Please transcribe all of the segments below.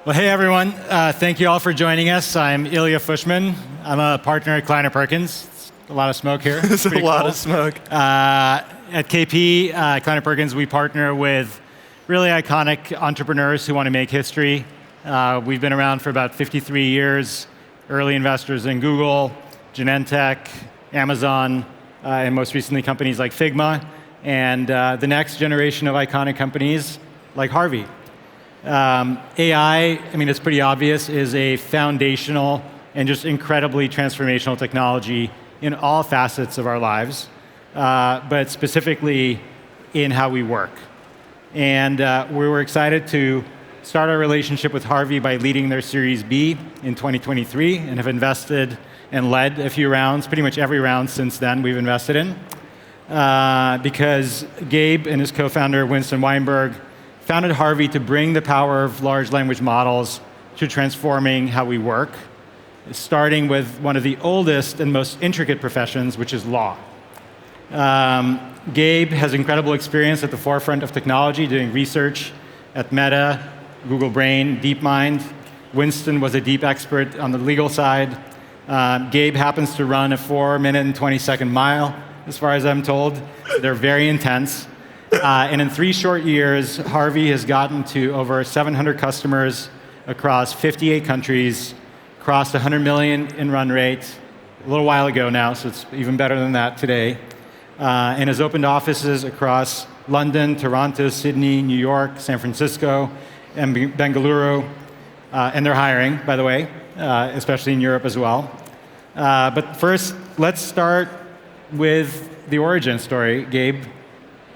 Well, hey everyone. Thank you all for joining us. I'm Ilya Fushman. I'm a partner at Kleiner Perkins. It's a lot of smoke here. There's a lot of smoke. At KP, Kleiner Perkins, we partner with really iconic entrepreneurs who want to make history. We've been around for about 53 years, early investors in Google, Genentech, Amazon, and most recently companies like Figma, and the next generation of iconic companies like Harvey. AI, I mean, it's pretty obvious, is a foundational and just incredibly transformational technology in all facets of our lives, but specifically in how we work. And we were excited to start our relationship with Harvey by leading their Series B in 2023 and have invested and led a few rounds, pretty much every round since then we've invested in, because Gabe and his co-founder Winston Weinberg founded Harvey to bring the power of large language models to transforming how we work, starting with one of the oldest and most intricate professions, which is law. Gabe has incredible experience at the forefront of technology, doing research at Meta, Google Brain, DeepMind. Winston was a deep expert on the legal side. Gabe happens to run a 4-minute and 20-second mile, as far as I'm told. They're very intense. And in 3 short years, Harvey has gotten to over 700 customers across 58 countries, crossed 100 million in run rate a little while ago now, so it's even better than that today, and has opened offices across London, Toronto, Sydney, New York, San Francisco, and Bengaluru, and they're hiring, by the way, especially in Europe as well. But first, let's start with the origin story, Gabe.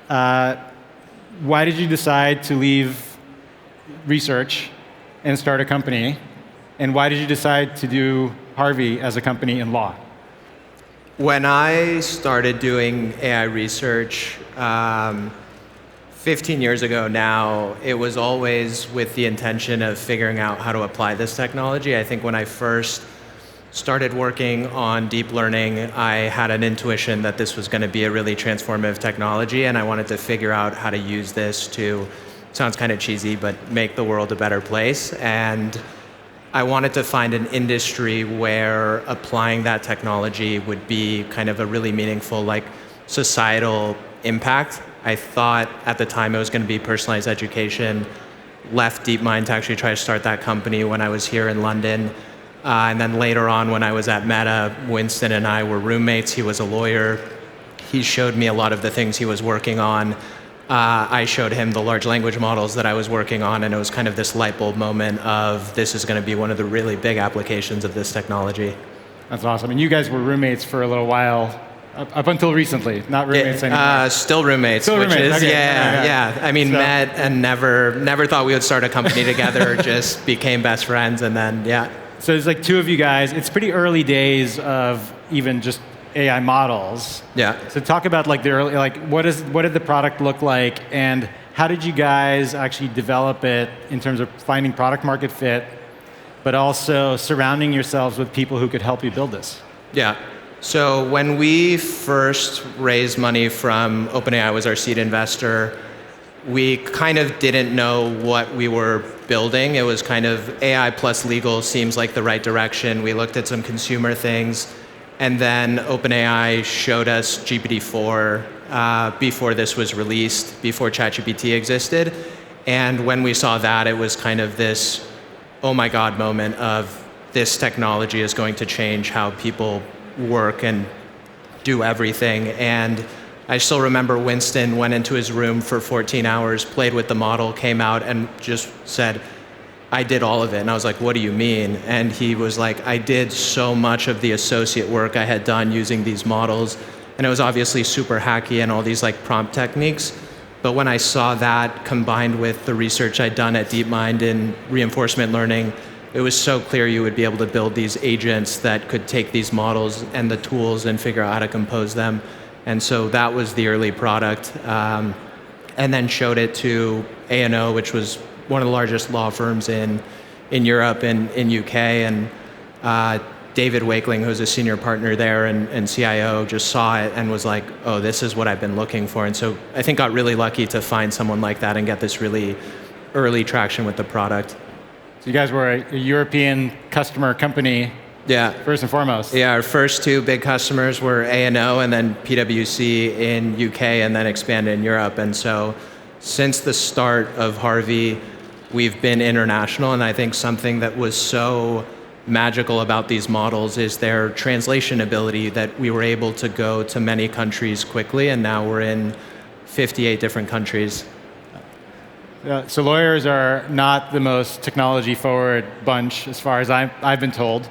Why did you decide to leave research and start a company? And why did you decide to do Harvey as a company in law? When I started doing AI research 15 years ago now, it was always with the intention of figuring out how to apply this technology. I think when I first started working on deep learning, I had an intuition that this was going to be a really transformative technology, and I wanted to figure out how to use this to, sounds kind of cheesy, but make the world a better place. And I wanted to find an industry where applying that technology would be kind of a really meaningful, like, societal impact. I thought at the time it was going to be personalized education. Left DeepMind to actually try to start that company when I was here in London. And then later on, when I was at Meta, Winston and I were roommates. He was a lawyer. He showed me a lot of the things he was working on. I showed him the large language models that I was working on, and it was kind of this light bulb moment of this is going to be one of the really big applications of this technology. That's awesome. And you guys were roommates for a little while, up until recently, not roommates anymore. Still roommates, still which roommates. is, okay. yeah. I mean, met and never thought we would start a company together, just became best friends, and then, yeah. So there's like 2 of you guys. It's pretty early days of even just AI models. Yeah. So talk about like the early, like what did the product look like, and how did you guys actually develop it in terms of finding product market fit, but also surrounding yourselves with people who could help you build this? Yeah. So when we first raised money from OpenAI, was our seed investor, we kind of didn't know what we were building. It was kind of AI plus legal seems like the right direction. We looked at some consumer things, and then OpenAI showed us GPT-4 before this was released, before ChatGPT existed. And when we saw that, it was kind of this, oh my God moment of this technology is going to change how people work and do everything. And I still remember Winston went into his room for 14 hours, played with the model, came out and just said, I did all of it. And I was like, what do you mean? And he was like, I did so much of the associate work I had done using these models. And it was obviously super hacky and all these like prompt techniques. But when I saw that combined with the research I'd done at DeepMind in reinforcement learning, it was so clear you would be able to build these agents that could take these models and the tools and figure out how to compose them. And so that was the early product, and then showed it to A&O, which was one of the largest law firms in Europe and in UK. And David Wakeling, who's a senior partner there and CIO, just saw it and was like, oh, this is what I've been looking for. And so I think got really lucky to find someone like that and get this really early traction with the product. So you guys were a European customer company, Yeah. first and foremost. Yeah, our first two big customers were A&O and then PwC in UK and then expanded in Europe. And so since the start of Harvey, we've been international. And I think something that was so magical about these models is their translation ability, that we were able to go to many countries quickly. And now we're in 58 different countries. So lawyers are not the most technology-forward bunch, as far as I've been told.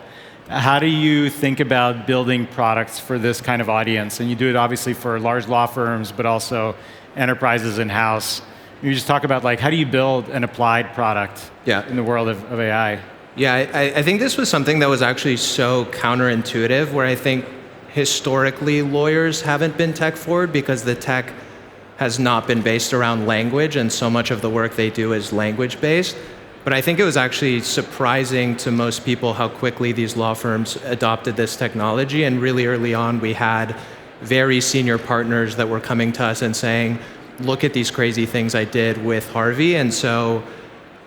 How do you think about building products for this kind of audience? And you do it obviously for large law firms, but also enterprises in-house. You just talk about like, how do you build an applied product in the world of AI? Yeah, I think this was something that was actually so counterintuitive, where I think historically lawyers haven't been tech forward because the tech has not been based around language, and so much of the work they do is language based. But I think it was actually surprising to most people how quickly these law firms adopted this technology. And really early on, we had very senior partners that were coming to us and saying, look at these crazy things I did with Harvey. And so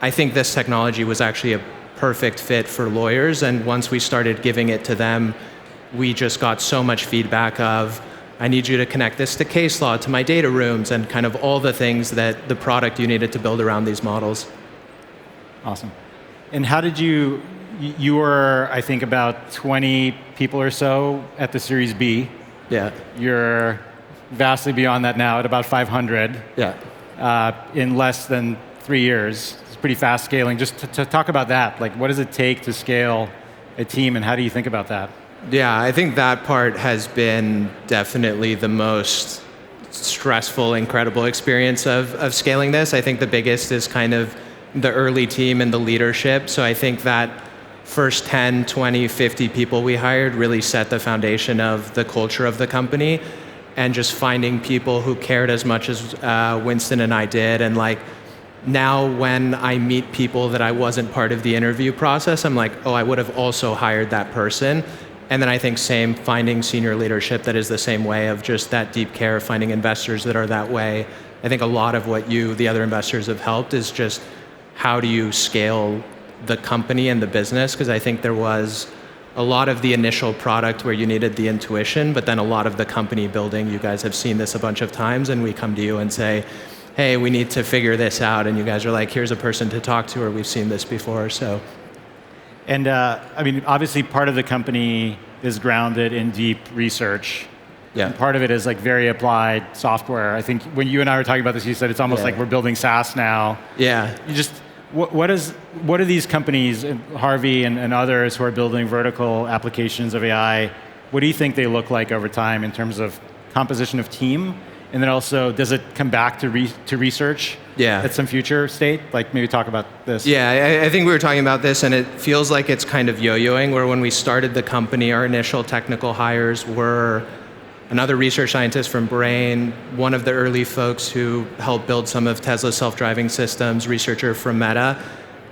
I think this technology was actually a perfect fit for lawyers. And once we started giving it to them, we just got so much feedback of, I need you to connect this to case law, to my data rooms, and kind of all the things that the product you needed to build around these models. Awesome. And how did you were, I think, about 20 people or so at the Series B. Yeah. You're vastly beyond that now at about 500. Yeah. In less than 3 years. It's pretty fast scaling. Just to talk about that, like what does it take to scale a team, and how do you think about that? Yeah, I think that part has been definitely the most stressful, incredible experience of scaling this. I think the biggest is kind of the early team and the leadership. So I think that first 10, 20, 50 people we hired really set the foundation of the culture of the company, and just finding people who cared as much as Winston and I did. And like now when I meet people that I wasn't part of the interview process, I'm like, oh, I would have also hired that person. And then I think same, finding senior leadership that is the same way, of just that deep care, finding investors that are that way. I think a lot of what the other investors have helped is just how do you scale the company and the business? Because I think there was a lot of the initial product where you needed the intuition, but then a lot of the company building, you guys have seen this a bunch of times, and we come to you and say, hey, we need to figure this out. And you guys are like, here's a person to talk to, or we've seen this before, so. And I mean, obviously part of the company is grounded in deep research. Yeah. And part of it is like very applied software. I think when you and I were talking about this, you said it's almost like we're building SaaS now. Yeah. You just, what are these companies, Harvey and others who are building vertical applications of AI, what do you think they look like over time in terms of composition of team? And then also, does it come back to research at some future state? Like maybe talk about this. Yeah, I think we were talking about this, and it feels like it's kind of yo-yoing, where when we started the company, our initial technical hires were another research scientist from Brain, one of the early folks who helped build some of Tesla's self-driving systems, researcher from Meta.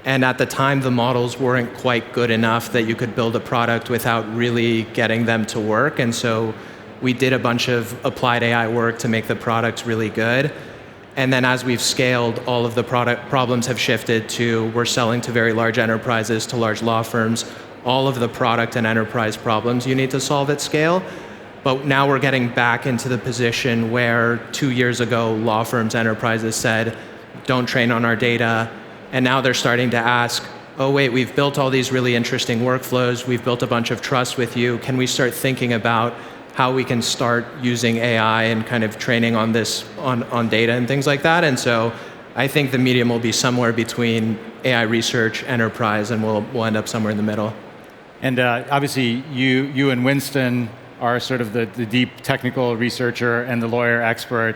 And at the time, the models weren't quite good enough that you could build a product without really getting them to work. And so we did a bunch of applied AI work to make the product really good. And then as we've scaled, all of the product problems have shifted to, we're selling to very large enterprises, to large law firms. All of the product and enterprise problems you need to solve at scale. But now we're getting back into the position where 2 years ago, law firms, enterprises said, don't train on our data. And now they're starting to ask, oh wait, we've built all these really interesting workflows. We've built a bunch of trust with you. Can we start thinking about how we can start using AI and kind of training on this, on data and things like that? And so I think the medium will be somewhere between AI research, enterprise, and we'll end up somewhere in the middle. And obviously, you and Winston are sort of the deep technical researcher and the lawyer expert.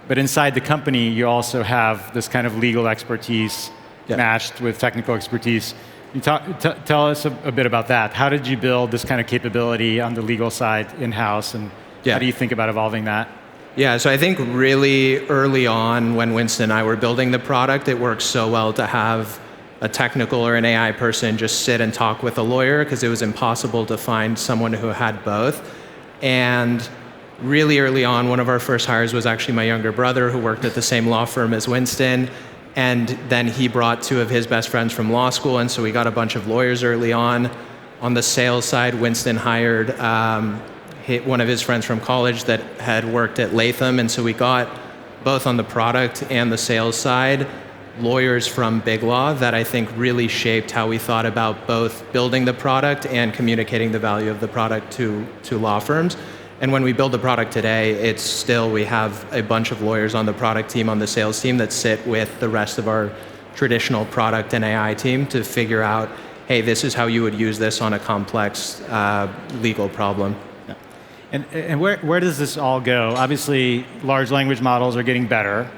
But inside the company, you also have this kind of legal expertise matched with technical expertise. You tell us a bit about that. How did you build this kind of capability on the legal side in-house, and how do you think about evolving that? Yeah, so I think really early on when Winston and I were building the product, it worked so well to have a technical or an AI person just sit and talk with a lawyer, because it was impossible to find someone who had both. And really early on, one of our first hires was actually my younger brother, who worked at the same law firm as Winston. And then he brought two of his best friends from law school, and so we got a bunch of lawyers early on. On the sales side, Winston hired one of his friends from college that had worked at Latham, and so we got, both on the product and the sales side, lawyers from Big Law that I think really shaped how we thought about both building the product and communicating the value of the product to law firms. And when we build the product today, it's still, we have a bunch of lawyers on the product team, on the sales team, that sit with the rest of our traditional product and AI team to figure out, hey, this is how you would use this on a complex legal problem. Yeah. And where does this all go? Obviously, large language models are getting better.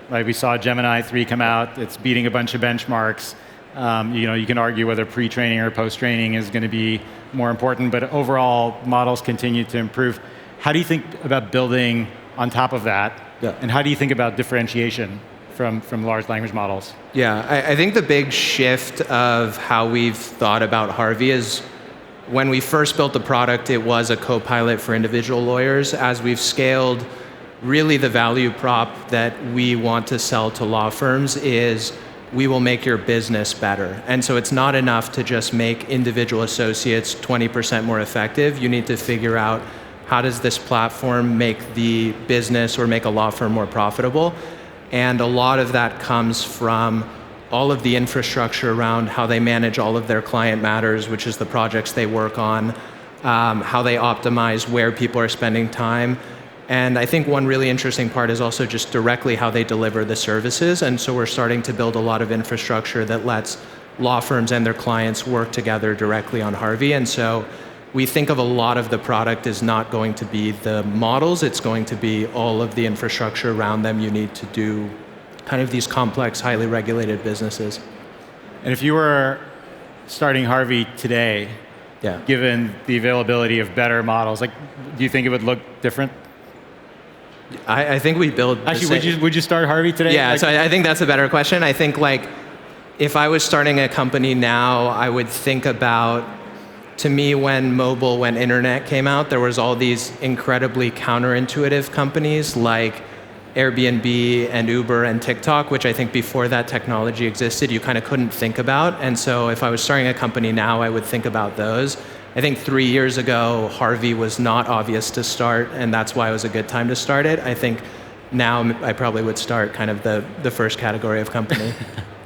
Right? We saw Gemini 3 come out. It's beating a bunch of benchmarks. You can argue whether pre-training or post-training is going to be more important, but overall, models continue to improve. How do you think about building on top of that? Yeah. And how do you think about differentiation from large language models? Yeah, I think the big shift of how we've thought about Harvey is when we first built the product, it was a co-pilot for individual lawyers. As we've scaled, really the value prop that we want to sell to law firms is we will make your business better. And so it's not enough to just make individual associates 20% more effective. You need to figure out, how does this platform make the business or make a law firm more profitable? And a lot of that comes from all of the infrastructure around how they manage all of their client matters, which is the projects they work on, how they optimize where people are spending time. And I think one really interesting part is also just directly how they deliver the services. And so we're starting to build a lot of infrastructure that lets law firms and their clients work together directly on Harvey. And so we think of a lot of the product as not going to be the models, it's going to be all of the infrastructure around them you need to do kind of these complex, highly regulated businesses. And if you were starting Harvey today, yeah, given the availability of better models, do you think it would look different? I think we build... Actually, would you start Harvey today? Yeah, so I think that's a better question. I think if I was starting a company now, I would think about, to me, when internet came out, there was all these incredibly counterintuitive companies like Airbnb and Uber and TikTok, which I think before that technology existed, you kind of couldn't think about. And so if I was starting a company now, I would think about those. I think 3 years ago, Harvey was not obvious to start, and that's why it was a good time to start it. I think now I probably would start kind of the first category of company.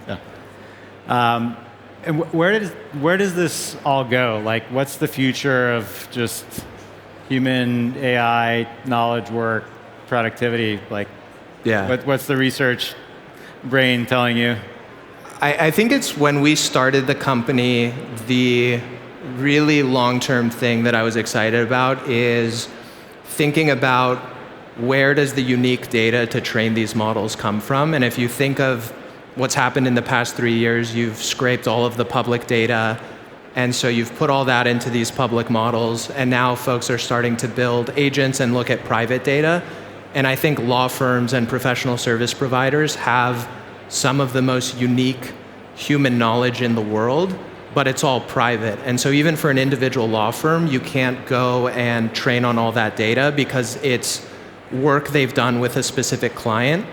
Yeah. And where does this all go? What's the future of just human AI knowledge work, productivity? Yeah. What's the research brain telling you? I think it's when we started the company, the really long-term thing that I was excited about is thinking about where does the unique data to train these models come from? And if you think of what's happened in the past 3 years, you've scraped all of the public data, and so you've put all that into these public models, and now folks are starting to build agents and look at private data. And I think law firms and professional service providers have some of the most unique human knowledge in the world, but it's all private. And so even for an individual law firm, you can't go and train on all that data because it's work they've done with a specific client.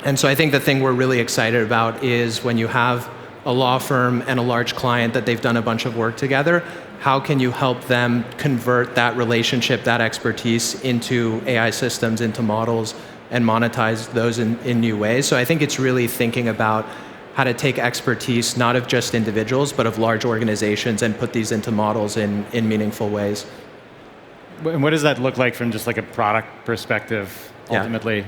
And so I think the thing we're really excited about is when you have a law firm and a large client that they've done a bunch of work together, how can you help them convert that relationship, that expertise into AI systems, into models, and monetize those in new ways? So I think it's really thinking about how to take expertise, not of just individuals, but of large organizations, and put these into models in meaningful ways. And what does that look like from just a product perspective, ultimately?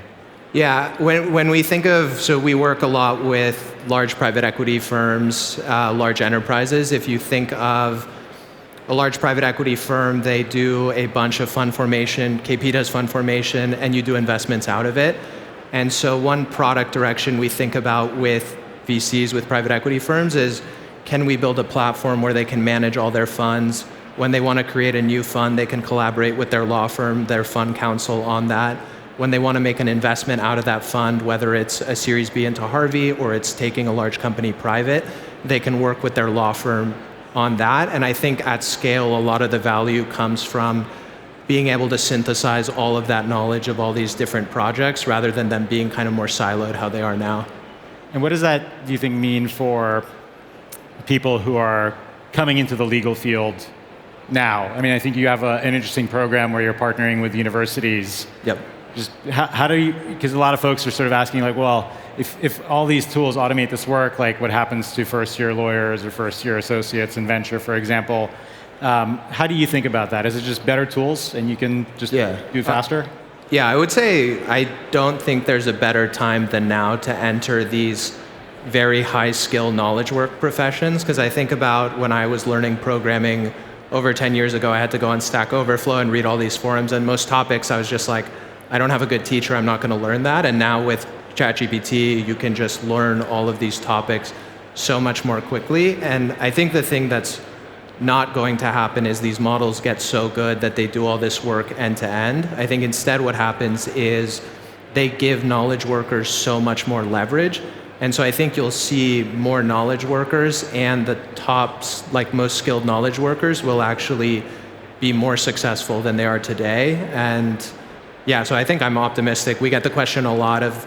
Yeah, when we think of, so we work a lot with large private equity firms, large enterprises. If you think of a large private equity firm, they do a bunch of fund formation, KP does fund formation, and you do investments out of it. And so one product direction we think about with VCs, with private equity firms, is can we build a platform where they can manage all their funds? When they want to create a new fund, they can collaborate with their law firm, their fund counsel on that. When they want to make an investment out of that fund, whether it's a Series B into Harvey or it's taking a large company private, they can work with their law firm on that. And I think at scale, a lot of the value comes from being able to synthesize all of that knowledge of all these different projects rather than them being kind of more siloed how they are now. And what does that, do you think, mean for people who are coming into the legal field now? I mean, I think you have an interesting program where you're partnering with universities. Yep. Just how do you, because a lot of folks are sort of asking like, well, if all these tools automate this work, like what happens to first-year lawyers or first-year associates in venture, for example, how do you think about that? Is it just better tools and you can just do it faster? Yeah, I would say I don't think there's a better time than now to enter these very high-skill knowledge work professions, because I think about when I was learning programming over 10 years ago, I had to go on Stack Overflow and read all these forums, and most topics I was just like, I don't have a good teacher, I'm not going to learn that. And now with ChatGPT, you can just learn all of these topics so much more quickly. And I think the thing that's not going to happen is these models get so good that they do all this work end to end. I think instead what happens is they give knowledge workers so much more leverage. And so I think you'll see more knowledge workers, and the tops, like most skilled knowledge workers, will actually be more successful than they are today. And yeah, so I think I'm optimistic. We get the question a lot of,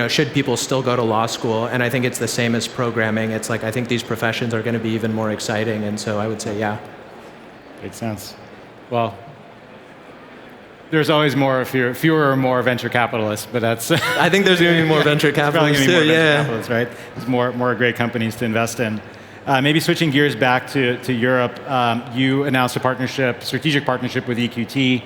should people still go to law school? And I think it's the same as programming. It's like, I think these professions are going to be even more exciting. And so I would say, yeah. Makes sense. Well, there's always fewer or more venture capitalists, but that's... I think there's going to be more venture capitalists too, venture capitalists, right? There's more great companies to invest in. Maybe switching gears back to Europe, you announced a strategic partnership with EQT.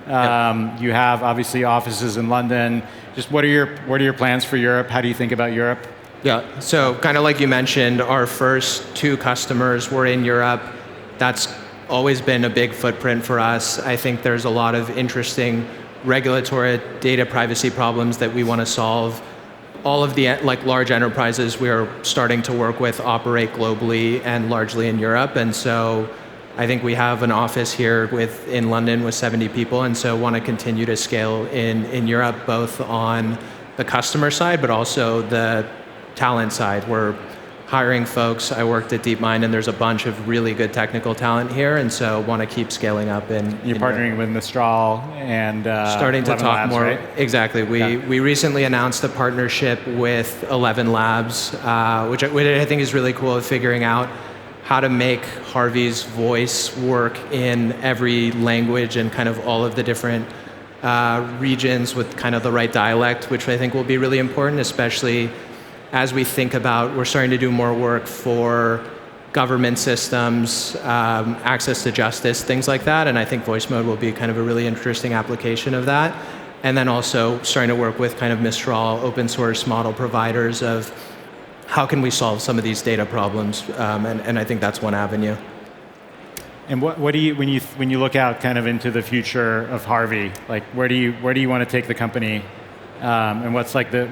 You have obviously offices in London. Just what are your plans for Europe? How do you think about Europe? Yeah, so kind of like you mentioned, our first 2 customers were in Europe. That's always been a big footprint for us. I think there's a lot of interesting regulatory data privacy problems that we want to solve. All of the large enterprises we are starting to work with operate globally and largely in Europe, and so I think we have an office here in London with 70 people, and so want to continue to scale in Europe, both on the customer side, but also the talent side. We're hiring folks. I worked at DeepMind, and there's a bunch of really good technical talent here, and so want to keep scaling up. You're partnering with Mistral and starting to 11 talk Labs, more. Right? Exactly. We recently announced a partnership with 11 Labs, which I think is really cool, at figuring out how to make Harvey's voice work in every language and kind of all of the different regions with kind of the right dialect, which I think will be really important, especially as we think about, we're starting to do more work for government systems, access to justice, things like that, and I think voice mode will be kind of a really interesting application of that. And then also starting to work with kind of Mistral open source model providers of how can we solve some of these data problems, and I think that's one avenue. And what do you, when you look out kind of into the future of Harvey, like where do you want to take the company, and what's like the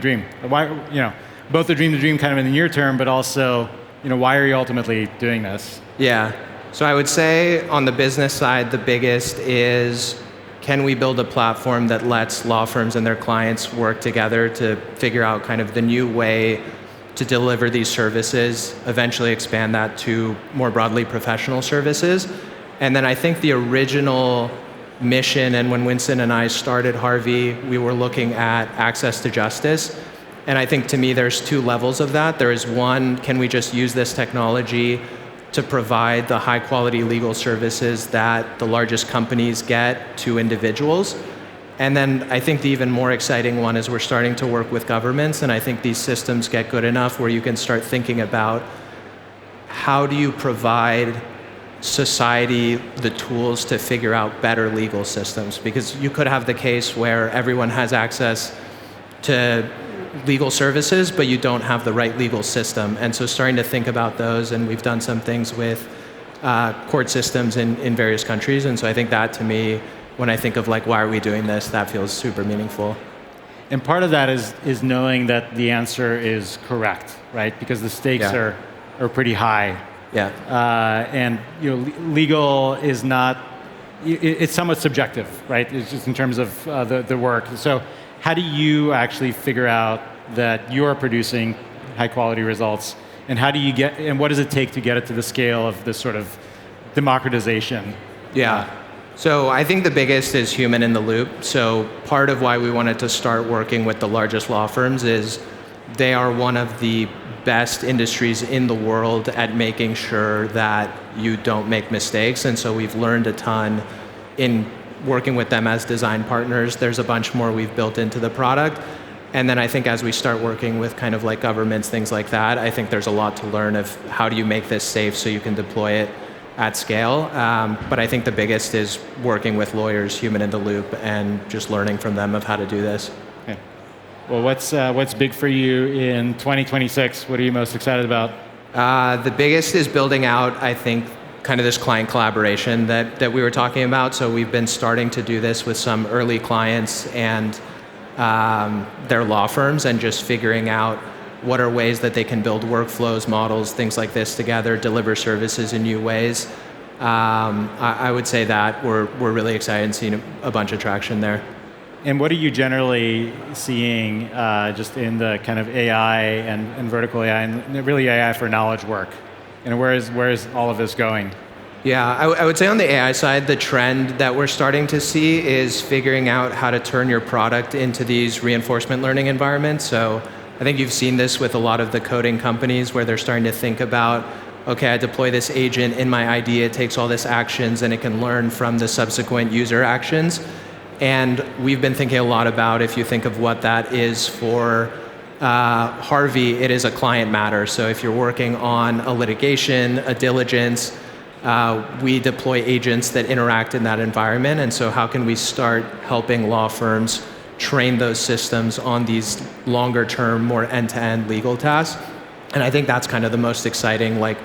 dream? Why, both the dream kind of in the near term, but also, why are you ultimately doing this? Yeah. So I would say on the business side, the biggest is, can we build a platform that lets law firms and their clients work together to figure out kind of the new way to deliver these services, eventually expand that to more broadly professional services. And then I think the original mission, and when Winston and I started Harvey, we were looking at access to justice. And I think to me there's 2 levels of that. There is one, can we just use this technology to provide the high quality legal services that the largest companies get to individuals? And then I think the even more exciting one is we're starting to work with governments, and I think these systems get good enough where you can start thinking about how do you provide society the tools to figure out better legal systems? Because you could have the case where everyone has access to legal services, but you don't have the right legal system. And so starting to think about those, and we've done some things with court systems in various countries. And so I think that, to me, when I think of like, why are we doing this, that feels super meaningful. And part of that is knowing that the answer is correct, right? Because the stakes are pretty high. Yeah. And legal is not, it's somewhat subjective, right? It's just in terms of the work. So how do you actually figure out that you're producing high quality results, and how do you and what does it take to get it to the scale of this sort of democratization? Yeah. So I think the biggest is human in the loop. So part of why we wanted to start working with the largest law firms is they are one of the best industries in the world at making sure that you don't make mistakes. And so we've learned a ton in working with them as design partners. There's a bunch more we've built into the product. And then I think as we start working with kind of like governments, things like that, I think there's a lot to learn of how do you make this safe so you can deploy it at scale. But I think the biggest is working with lawyers, human in the loop, and just learning from them of how to do this. Okay. Well, what's big for you in 2026? What are you most excited about? The biggest is building out, I think, kind of this client collaboration that we were talking about. So we've been starting to do this with some early clients and their law firms, and just figuring out what are ways that they can build workflows, models, things like this together, deliver services in new ways. I would say that we're really excited and seeing a bunch of traction there. And what are you generally seeing just in the kind of AI and vertical AI and really AI for knowledge work? And where is all of this going? Yeah, I would say on the AI side, the trend that we're starting to see is figuring out how to turn your product into these reinforcement learning environments. So I think you've seen this with a lot of the coding companies where they're starting to think about, okay, I deploy this agent in my IDE, it takes all this actions, and it can learn from the subsequent user actions. And we've been thinking a lot about, if you think of what that is for Harvey, it is a client matter. So if you're working on a litigation, a diligence, we deploy agents that interact in that environment. And so how can we start helping law firms train those systems on these longer term, more end-to-end legal tasks? And I think that's kind of the most exciting, like,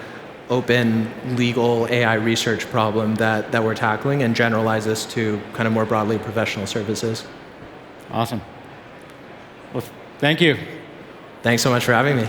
open legal AI research problem that we're tackling, and generalize this to kind of more broadly professional services. Awesome. Well, thank you. Thanks so much for having me.